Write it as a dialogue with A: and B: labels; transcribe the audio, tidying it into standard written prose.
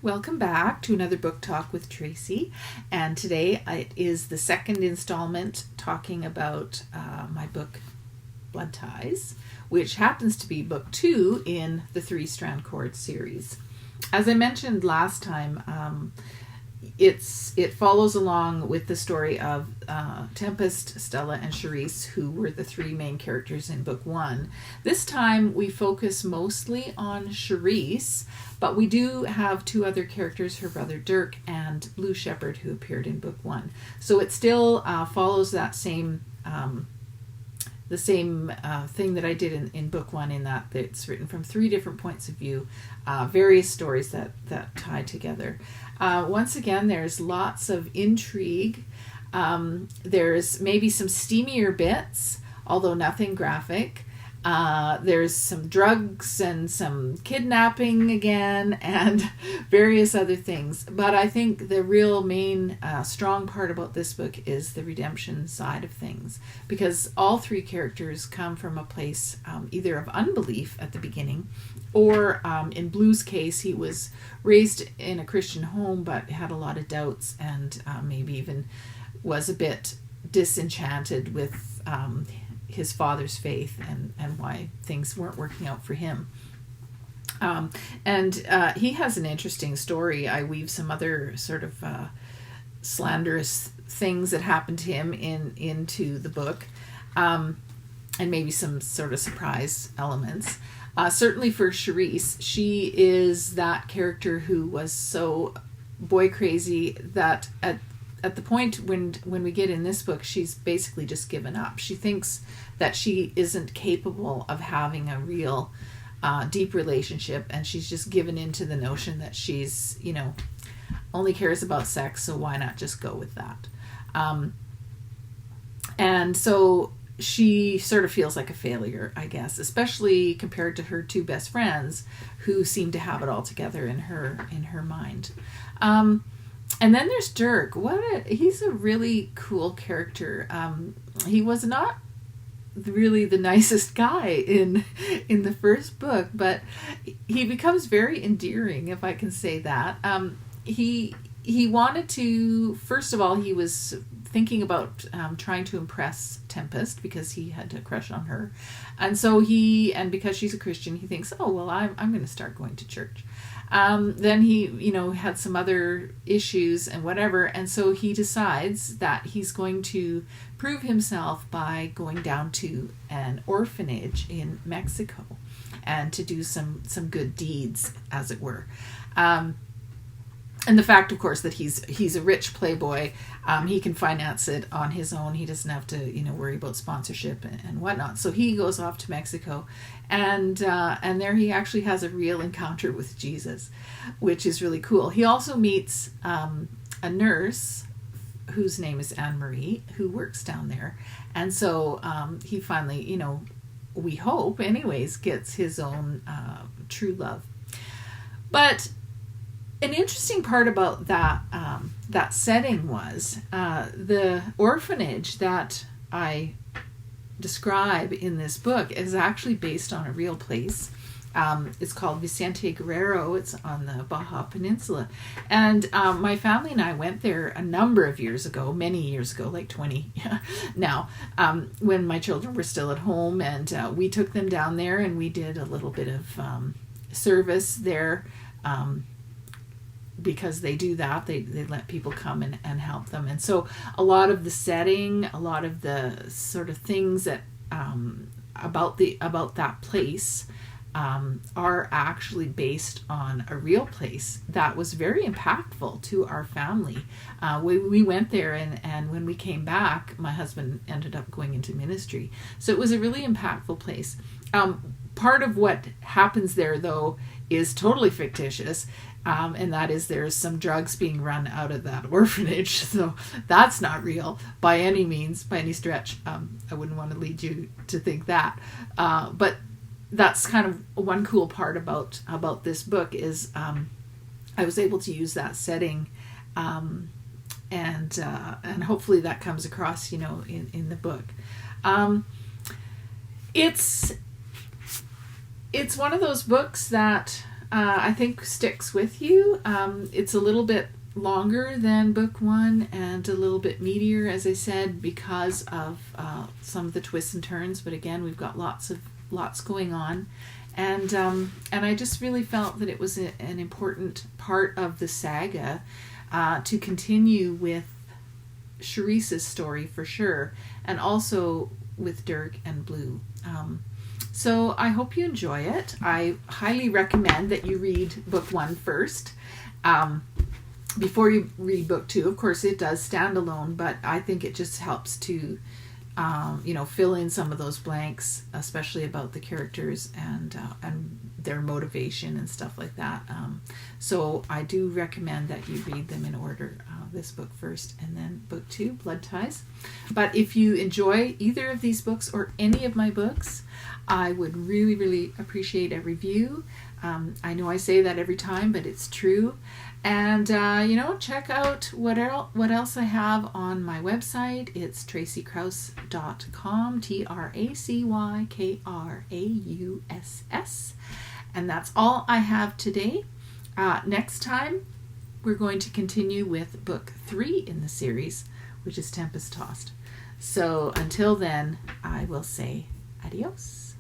A: Welcome back to another book talk with Tracy, and today it is the second installment talking about my book Blood Ties, which happens to be book 2 in the Three Strand Cord series. As I mentioned last time, it follows along with the story of Tempest, Stella, and Charisse, who were the three main characters in book 1. This time we focus mostly on Charisse, but we do have two other characters, her brother Dirk and Blue Shepherd, who appeared in book 1. So it still follows that same thing that I did in book 1, in that it's written from 3 different points of view, various stories that tie together. Once again, there's lots of intrigue. There's maybe some steamier bits, although nothing graphic. There's some drugs and some kidnapping again and various other things. But I think the real main strong part about this book is the redemption side of things, because all 3 characters come from a place either of unbelief at the beginning, or in Blue's case, he was raised in a Christian home but had a lot of doubts and maybe even was a bit disenchanted with his father's faith and why things weren't working out for him. And he has an interesting story. I weave some other sort of slanderous things that happened to him into the book, and maybe some sort of surprise elements. Certainly for Charisse, she is that character who was so boy crazy that at the point when we get in this book, she's basically just given up. She thinks that she isn't capable of having a real deep relationship, and she's just given into the notion that she's, only cares about sex, so why not just go with that? And so she sort of feels like a failure, I guess, especially compared to her 2 best friends who seem to have it all together in her mind. And then there's Dirk. He's a really cool character. He was not really the nicest guy in the first book, but he becomes very endearing, if I can say that. He wanted to, first of all, he was thinking about trying to impress Tempest because he had a crush on her. And so because she's a Christian, he thinks, oh, well, I'm going to start going to church. Then he, had some other issues and whatever. And so he decides that he's going to prove himself by going down to an orphanage in Mexico and to do some good deeds, as it were. And the fact, of course, that he's a rich playboy, he can finance it on his own. He doesn't have to, worry about sponsorship and whatnot. So he goes off to Mexico, and there he actually has a real encounter with Jesus, which is really cool. He also meets a nurse whose name is Anne-Marie, who works down there, and so he finally, we hope, anyways, gets his own true love. But an interesting part about that setting was the orphanage that I describe in this book is actually based on a real place. It's called Vicente Guerrero. It's on the Baja Peninsula. And my family and I went there a number of years ago, many years ago, like 20 now, when my children were still at home. And we took them down there and we did a little bit of service there. Because they do that, they let people come and help them. And so a lot of the setting, a lot of the sort of things that about that place are actually based on a real place that was very impactful to our family. We went there, and when we came back, my husband ended up going into ministry. So it was a really impactful place. Part of what happens there, though, is totally fictitious. And that is, there's some drugs being run out of that orphanage. So that's not real by any means, by any stretch. I wouldn't want to lead you to think that. But that's kind of one cool part about this book is I was able to use that setting, and hopefully that comes across, in the book. It's one of those books that I think sticks with you. It's a little bit longer than book one and a little bit meatier, as I said, because of some of the twists and turns. But again, we've got lots going on, and I just really felt that it was an important part of the saga to continue with Charisse's story for sure, and also with Dirk and Blue. So I hope you enjoy it. I highly recommend that you read book one first before you read book two. Of course, it does stand alone, but I think it just helps to fill in some of those blanks, especially about the characters and their motivation and stuff like that. So I do recommend that you read them in order. This book first and then book two, Blood Ties. But if you enjoy either of these books or any of my books, I would really, really appreciate a review. I know I say that every time, but it's true. And, check out what else I have on my website. It's tracykrauss.com, TracyKrauss. And that's all I have today. Next time, we're going to continue with book 3 in the series, which is Tempest Tossed. So until then, I will say adios.